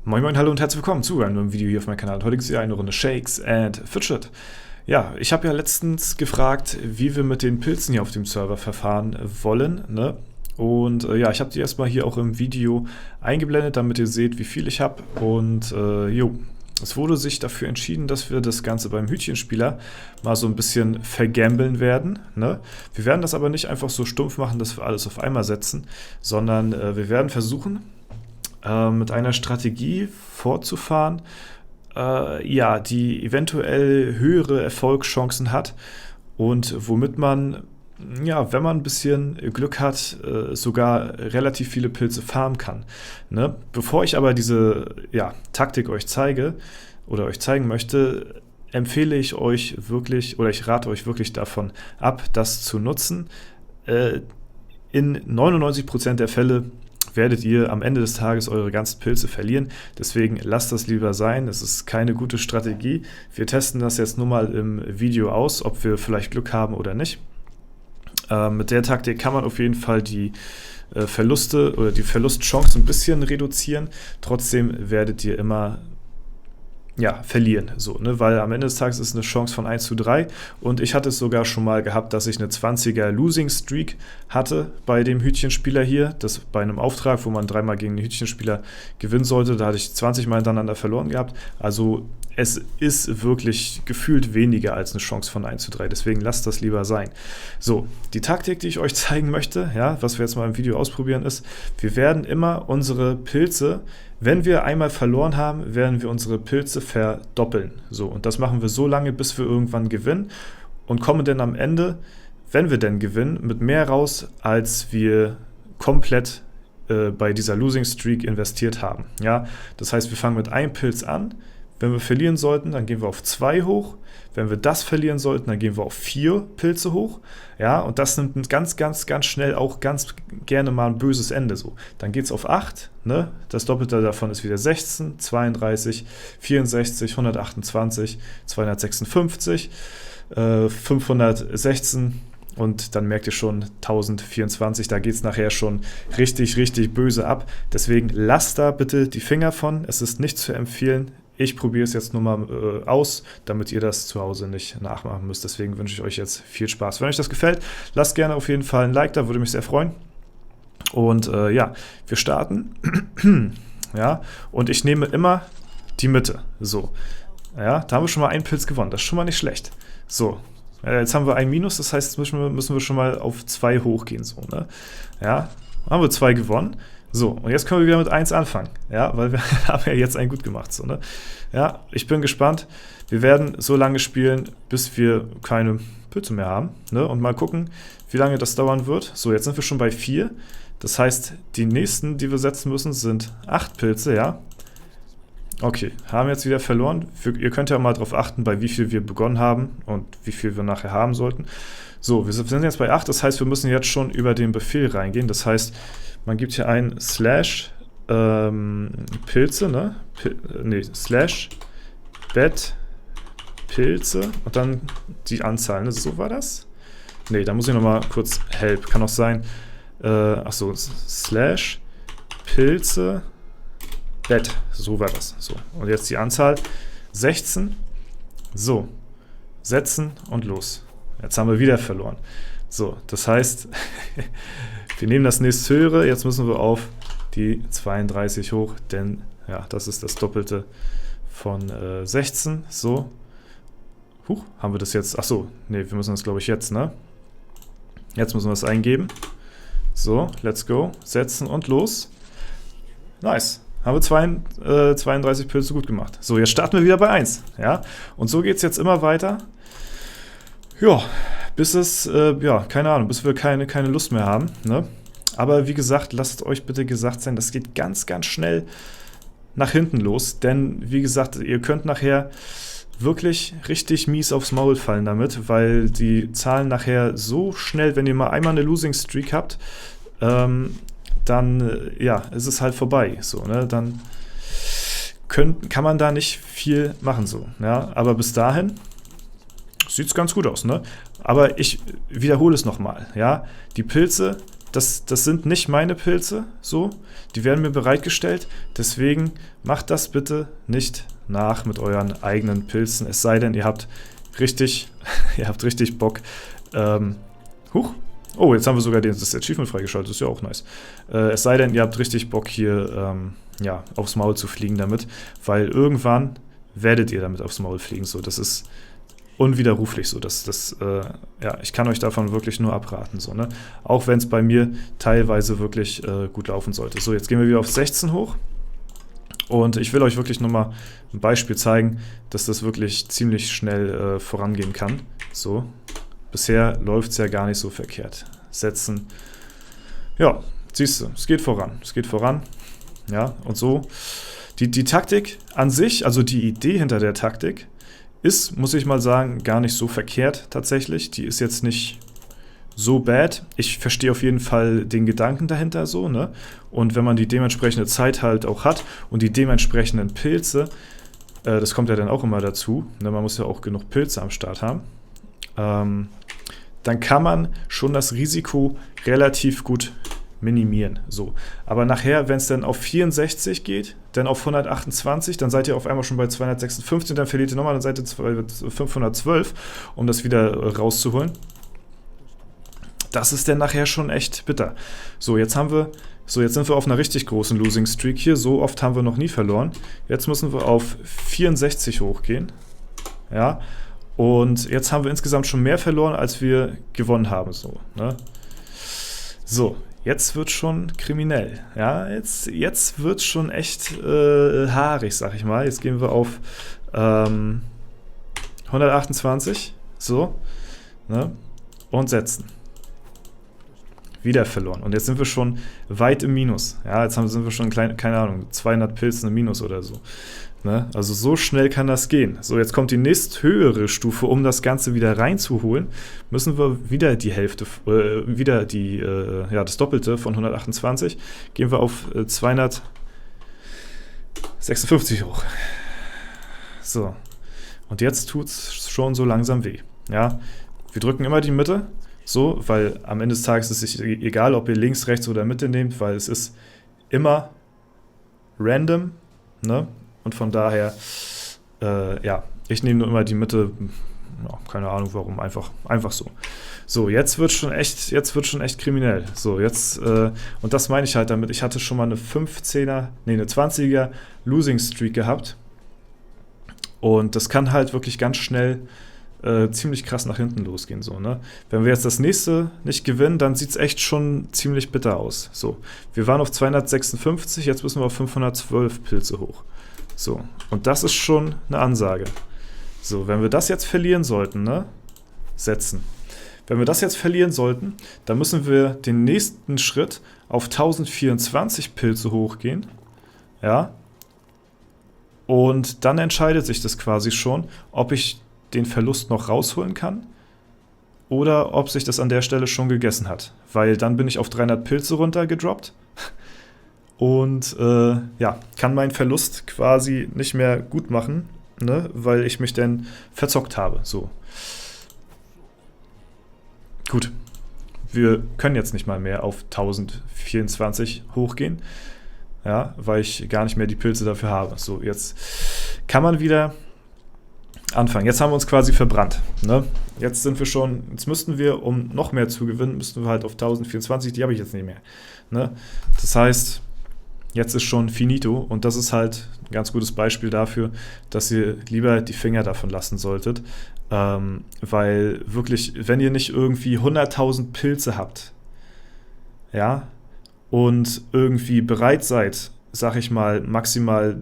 Moin moin, hallo und herzlich willkommen zu einem neuen Video hier auf meinem Kanal. Heute gibt es hier eine Runde Shakes and Fidget. Ja, ich habe ja letztens gefragt, wie wir mit den Pilzen hier auf dem Server verfahren wollen, ne? Und ja, ich habe die erstmal hier auch im Video eingeblendet, damit ihr seht, wie viel ich habe. Und es wurde sich dafür entschieden, dass wir das Ganze beim Hütchenspieler mal so ein bisschen vergambeln werden, ne? Wir werden das aber nicht einfach so stumpf machen, dass wir alles auf einmal setzen, sondern wir werden versuchen, mit einer Strategie fortzufahren, ja, die eventuell höhere Erfolgschancen hat und womit man, ja, wenn man ein bisschen Glück hat, sogar relativ viele Pilze farmen kann, ne? Bevor ich aber diese, ja, Taktik euch zeige oder euch zeigen möchte, empfehle ich euch wirklich, oder ich rate euch wirklich davon ab, das zu nutzen. In 99% der Fälle werdet ihr am Ende des Tages eure ganzen Pilze verlieren. Deswegen lasst das lieber sein. Es ist keine gute Strategie. Wir testen das jetzt nur mal im Video aus, ob wir vielleicht Glück haben oder nicht. Mit der Taktik kann man auf jeden Fall die Verluste oder die Verlustchance ein bisschen reduzieren. Trotzdem werdet ihr immer, ja, verlieren, so, ne? Weil am Ende des Tages ist eine Chance von 1:3 und ich hatte es sogar schon mal gehabt, dass ich eine 20er Losing Streak hatte bei dem Hütchenspieler hier, das bei einem Auftrag, wo man 3-mal gegen den Hütchenspieler gewinnen sollte, da hatte ich 20 Mal hintereinander verloren gehabt, also es ist wirklich gefühlt weniger als eine Chance von 1:3, deswegen lasst das lieber sein. So, die Taktik, die ich euch zeigen möchte, ja, was wir jetzt mal im Video ausprobieren, ist, wir werden immer unsere Pilze, wenn wir einmal verloren haben, werden wir unsere Pilze verdoppeln. So, und das machen wir so lange, bis wir irgendwann gewinnen und kommen dann am Ende, wenn wir denn gewinnen, mit mehr raus, als wir komplett bei dieser Losing Streak investiert haben. Ja, das heißt, wir fangen mit einem Pilz an. Wenn wir verlieren sollten, dann gehen wir auf 2 hoch. Wenn wir das verlieren sollten, dann gehen wir auf 4 Pilze hoch. Ja, und das nimmt ganz schnell auch ganz gerne mal ein böses Ende. So. Dann geht es auf 8. Ne? Das Doppelte davon ist wieder 16, 32, 64, 128, 256, 516 und dann merkt ihr schon 1024. Da geht es nachher schon richtig böse ab. Deswegen lasst da bitte die Finger von. Es ist nicht zu empfehlen. Ich probiere es jetzt nur mal aus, damit ihr das zu Hause nicht nachmachen müsst. Deswegen wünsche ich euch jetzt viel Spaß. Wenn euch das gefällt, lasst gerne auf jeden Fall ein Like da, würde mich sehr freuen. Und ja, wir starten. Ja, und ich nehme immer die Mitte. So, ja, da haben wir schon mal einen Pilz gewonnen. Das ist schon mal nicht schlecht. So, jetzt haben wir ein Minus, das heißt, jetzt müssen wir schon mal auf 2 hochgehen. So, ne? Ja, haben wir 2 gewonnen. So, und jetzt können wir wieder mit 1 anfangen, ja, weil wir haben ja jetzt einen gut gemacht, so, ne? Ja, ich bin gespannt. Wir werden so lange spielen, bis wir keine Pilze mehr haben, ne? Und mal gucken, wie lange das dauern wird. So, jetzt sind wir schon bei 4. Das heißt, die nächsten, die wir setzen müssen, sind 8 Pilze, ja. Okay, haben jetzt wieder verloren. Ihr könnt ja mal darauf achten, bei wie viel wir begonnen haben und wie viel wir nachher haben sollten. So, wir sind jetzt bei 8, das heißt, wir müssen jetzt schon über den Befehl reingehen. Das heißt, man gibt hier ein Slash Pilze, ne? Slash Bet Pilze und dann die Anzahl, ne? So war das? Ne, da muss ich nochmal kurz Help. Kann auch sein, achso, Slash Pilze Bet. So war das. So, und jetzt die Anzahl 16. So, setzen und los. Jetzt haben wir wieder verloren. So, das heißt, wir nehmen das nächsthöhere, jetzt müssen wir auf die 32 hoch, denn ja, das ist das Doppelte von 16. So, haben wir das jetzt? Achso, ne, wir müssen das, glaube ich, jetzt, ne? Jetzt müssen wir es eingeben. So, let's go, setzen und los. Nice. Haben wir 32 Pilze gut gemacht. So, jetzt starten wir wieder bei 1. Ja? Und so geht es jetzt immer weiter. Ja, bis es, ja, keine Ahnung, bis wir keine Lust mehr haben, ne? Aber wie gesagt, lasst euch bitte gesagt sein, das geht ganz schnell nach hinten los. Denn, wie gesagt, ihr könnt nachher wirklich richtig mies aufs Maul fallen damit, weil die Zahlen nachher so schnell, wenn ihr mal einmal eine Losing Streak habt, dann ja, ist es halt vorbei. So, ne? Dann kann man da nicht viel machen. So, ja? Aber bis dahin sieht es ganz gut aus. Ne? aber ich wiederhole es nochmal, ja. Die Pilze, das sind nicht meine Pilze, so. Die werden mir bereitgestellt, deswegen macht das bitte nicht nach mit euren eigenen Pilzen, es sei denn, ihr habt richtig Bock. Huch. Oh, jetzt haben wir sogar das Achievement freigeschaltet, das ist ja auch nice. Es sei denn, ihr habt richtig Bock hier, ja, aufs Maul zu fliegen damit, weil irgendwann werdet ihr damit aufs Maul fliegen, so, das ist unwiderruflich so, ja, ich kann euch davon wirklich nur abraten, so, ne, auch wenn es bei mir teilweise wirklich gut laufen sollte. So, jetzt gehen wir wieder auf 16 hoch und ich will euch wirklich nochmal ein Beispiel zeigen, dass das wirklich ziemlich schnell vorangehen kann, so. Bisher läuft es ja gar nicht so verkehrt. Setzen. Ja, siehst du, es geht voran. Ja, und so. Die Taktik an sich, also die Idee hinter der Taktik, ist, muss ich mal sagen, gar nicht so verkehrt tatsächlich. Die ist jetzt nicht so bad. Ich verstehe auf jeden Fall den Gedanken dahinter so, ne? Und wenn man die dementsprechende Zeit halt auch hat und die dementsprechenden Pilze, das kommt ja dann auch immer dazu, ne? Man muss ja auch genug Pilze am Start haben. Dann kann man schon das Risiko relativ gut minimieren. So. Aber nachher, wenn es dann auf 64 geht, dann auf 128, dann seid ihr auf einmal schon bei 256, dann verliert ihr nochmal, dann seid ihr bei 512, um das wieder rauszuholen. Das ist dann nachher schon echt bitter. So, jetzt sind wir auf einer richtig großen Losing Streak hier. So oft haben wir noch nie verloren. Jetzt müssen wir auf 64 hochgehen. Ja. Und jetzt haben wir insgesamt schon mehr verloren, als wir gewonnen haben. So, ne? So, jetzt wird schon kriminell. Ja, jetzt wird schon echt haarig, sag ich mal. Jetzt gehen wir auf 128. So, ne? Und setzen. Wieder verloren. Und jetzt sind wir schon weit im Minus. Ja, jetzt sind wir schon, keine Ahnung, 200 Pilze im Minus oder so. Ne? Also so schnell kann das gehen. So, jetzt kommt die nächsthöhere Stufe, um das Ganze wieder reinzuholen, müssen wir wieder die Hälfte, das Doppelte von 128, gehen wir auf 256 hoch. So, und jetzt tut es schon so langsam weh. Ja, wir drücken immer die Mitte, so, weil am Ende des Tages ist es egal, ob ihr links, rechts oder Mitte nehmt, weil es ist immer random, ne? Und von daher, ja, ich nehme nur immer die Mitte, ja, keine Ahnung warum, einfach so. So, jetzt wird schon echt kriminell. So, jetzt, und das meine ich halt damit, ich hatte schon mal eine 20er Losing Streak gehabt. Und das kann halt wirklich ganz schnell ziemlich krass nach hinten losgehen. So, ne? Wenn wir jetzt das nächste nicht gewinnen, dann sieht es echt schon ziemlich bitter aus. So, wir waren auf 256, jetzt müssen wir auf 512 Pilze hoch. So, und das ist schon eine Ansage. So, wenn wir das jetzt verlieren sollten, ne? Setzen. Wenn wir das jetzt verlieren sollten, dann müssen wir den nächsten Schritt auf 1024 Pilze hochgehen. Ja. Und dann entscheidet sich das quasi schon, ob ich den Verlust noch rausholen kann oder ob sich das an der Stelle schon gegessen hat. Weil dann bin ich auf 300 Pilze runtergedroppt. Und ja, kann meinen Verlust quasi nicht mehr gut machen, ne, weil ich mich dann verzockt habe. So. Gut, wir können jetzt nicht mal mehr auf 1024 hochgehen, ja, weil ich gar nicht mehr die Pilze dafür habe. So, jetzt kann man wieder anfangen. Jetzt haben wir uns quasi verbrannt. Ne? Jetzt müssten wir, um noch mehr zu gewinnen, müssten wir halt auf 1024, die habe ich jetzt nicht mehr. Ne? Das heißt, jetzt ist schon finito und das ist halt ein ganz gutes Beispiel dafür, dass ihr lieber die Finger davon lassen solltet, weil wirklich, wenn ihr nicht irgendwie 100.000 Pilze habt, ja, und irgendwie bereit seid, sag ich mal, maximal,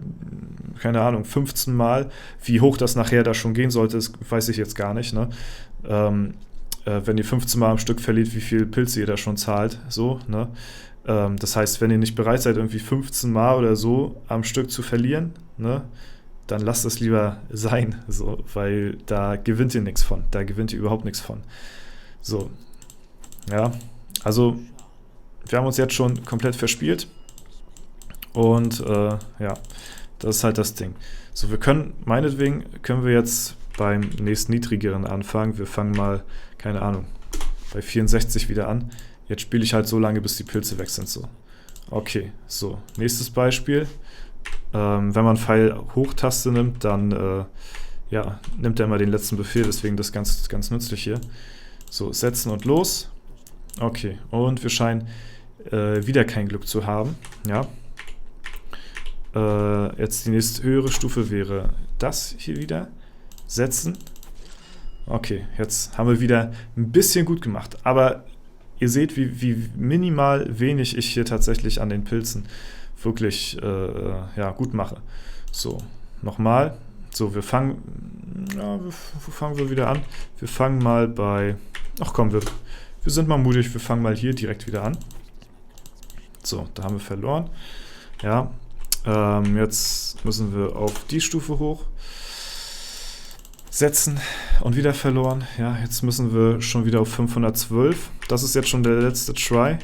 keine Ahnung, 15 Mal, wie hoch das nachher da schon gehen sollte, das weiß ich jetzt gar nicht, ne, wenn ihr 15 Mal am Stück verliert, wie viel Pilze ihr da schon zahlt, so, ne, das heißt, wenn ihr nicht bereit seid, irgendwie 15 Mal oder so am Stück zu verlieren, ne, dann lasst es lieber sein, so, weil da gewinnt ihr nichts von. Da gewinnt ihr überhaupt nichts von. So, ja, also wir haben uns jetzt schon komplett verspielt und ja, das ist halt das Ding. So, meinetwegen können wir jetzt beim nächsten niedrigeren anfangen. Wir fangen mal, keine Ahnung, bei 64 wieder an. Jetzt spiele ich halt so lange, bis die Pilze weg sind. So. Okay, so. Nächstes Beispiel. Wenn man Pfeil-Hoch-Taste nimmt, dann ja, nimmt er immer den letzten Befehl, deswegen das ganz, ganz nützlich hier. So, setzen und los. Okay, und wir scheinen wieder kein Glück zu haben. Ja. Jetzt die nächste höhere Stufe wäre das hier wieder. Setzen. Okay, jetzt haben wir wieder ein bisschen gut gemacht. Aber ihr seht, wie minimal wenig ich hier tatsächlich an den Pilzen wirklich ja, gut mache. So, nochmal. So, wir fangen, ja, wo fangen wir wieder an? Wir fangen mal bei, ach komm, wir sind mal mutig, wir fangen mal hier direkt wieder an. So, da haben wir verloren. Ja, jetzt müssen wir auf die Stufe hoch. Setzen und wieder verloren. Ja, jetzt müssen wir schon wieder auf 512. Das ist jetzt schon der letzte Try.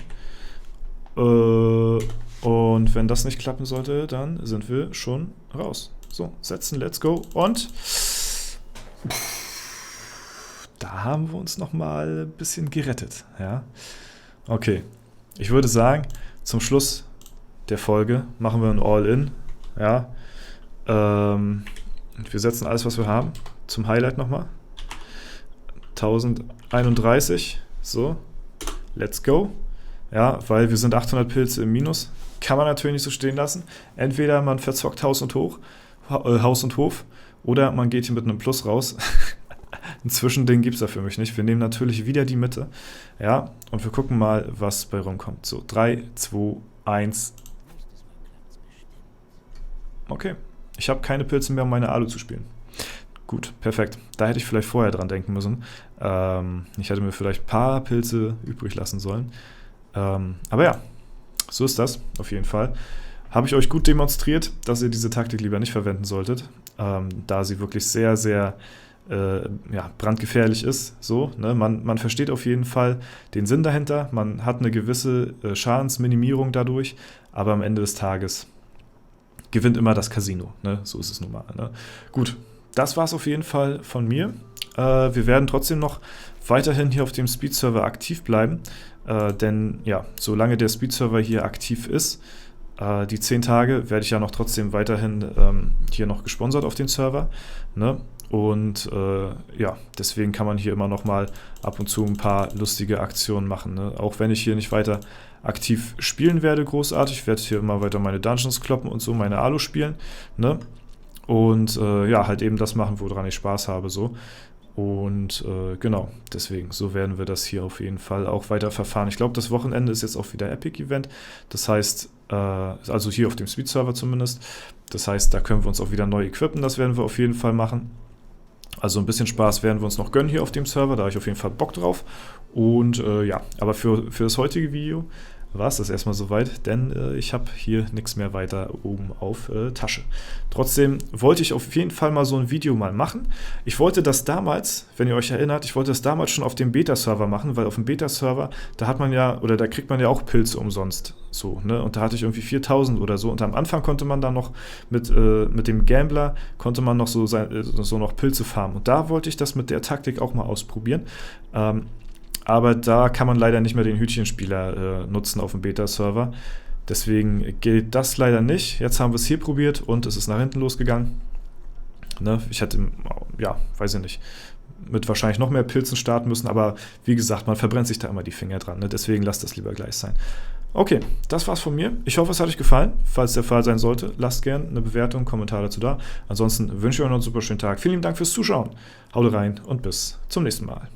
Und wenn das nicht klappen sollte, dann sind wir schon raus. So, setzen, let's go. Und da haben wir uns nochmal ein bisschen gerettet. Ja, okay. Ich würde sagen, zum Schluss der Folge machen wir ein All-In. Ja, wir setzen alles, was wir haben. Zum Highlight nochmal. 1031. So, let's go. Ja, weil wir sind 800 Pilze im Minus. Kann man natürlich nicht so stehen lassen. Entweder man verzockt Haus und Hof oder man geht hier mit einem Plus raus. Ein Zwischending gibt es da für mich nicht. Wir nehmen natürlich wieder die Mitte. Ja, und wir gucken mal, was bei rumkommt. So, 3, 2, 1. Okay, ich habe keine Pilze mehr, um meine Alu zu spielen. Gut, perfekt. Da hätte ich vielleicht vorher dran denken müssen. Ich hätte mir vielleicht ein paar Pilze übrig lassen sollen. Aber ja, so ist das auf jeden Fall. Habe ich euch gut demonstriert, dass ihr diese Taktik lieber nicht verwenden solltet, da sie wirklich sehr, sehr ja, brandgefährlich ist. So, ne? Man versteht auf jeden Fall den Sinn dahinter, man hat eine gewisse Schadensminimierung dadurch, aber am Ende des Tages gewinnt immer das Casino. Ne? So ist es nun mal. Ne? Gut, das war es auf jeden Fall von mir. Wir werden trotzdem noch weiterhin hier auf dem Speed-Server aktiv bleiben, denn ja, solange der Speed-Server hier aktiv ist, die 10 Tage werde ich ja noch trotzdem weiterhin hier noch gesponsert auf den Server. Ne? Und ja, deswegen kann man hier immer noch mal ab und zu ein paar lustige Aktionen machen. Ne? Auch wenn ich hier nicht weiter aktiv spielen werde, großartig. Ich werde hier immer weiter meine Dungeons kloppen und so, meine Alu spielen. Ne? Und ja, halt eben das machen, woran ich Spaß habe. So. Und genau, deswegen, so werden wir das hier auf jeden Fall auch weiter verfahren. Ich glaube, das Wochenende ist jetzt auch wieder Epic-Event. Das heißt, also hier auf dem Speed-Server zumindest. Das heißt, da können wir uns auch wieder neu equippen. Das werden wir auf jeden Fall machen. Also ein bisschen Spaß werden wir uns noch gönnen hier auf dem Server. Da habe ich auf jeden Fall Bock drauf. Und ja, aber für das heutige Video war es das erstmal soweit, denn ich habe hier nichts mehr weiter oben auf Tasche. Trotzdem wollte ich auf jeden Fall mal so ein Video mal machen. Ich wollte das damals, wenn ihr euch erinnert, ich wollte das damals schon auf dem Beta-Server machen, weil auf dem Beta-Server, da hat man ja, oder da kriegt man ja auch Pilze umsonst. So, ne? Und da hatte ich irgendwie 4000 oder so. Und am Anfang konnte man dann noch mit dem Gambler, konnte man noch so noch Pilze farmen. Und da wollte ich das mit der Taktik auch mal ausprobieren. Aber da kann man leider nicht mehr den Hütchenspieler nutzen auf dem Beta-Server. Deswegen geht das leider nicht. Jetzt haben wir es hier probiert und es ist nach hinten losgegangen. Ne? Ich hätte, ja, weiß ich nicht, mit wahrscheinlich noch mehr Pilzen starten müssen. Aber wie gesagt, man verbrennt sich da immer die Finger dran. Ne? Deswegen lasst das lieber gleich sein. Okay, das war's von mir. Ich hoffe, es hat euch gefallen. Falls der Fall sein sollte, lasst gerne eine Bewertung, einen Kommentar dazu da. Ansonsten wünsche ich euch noch einen super schönen Tag. Vielen lieben Dank fürs Zuschauen. Haut rein und bis zum nächsten Mal.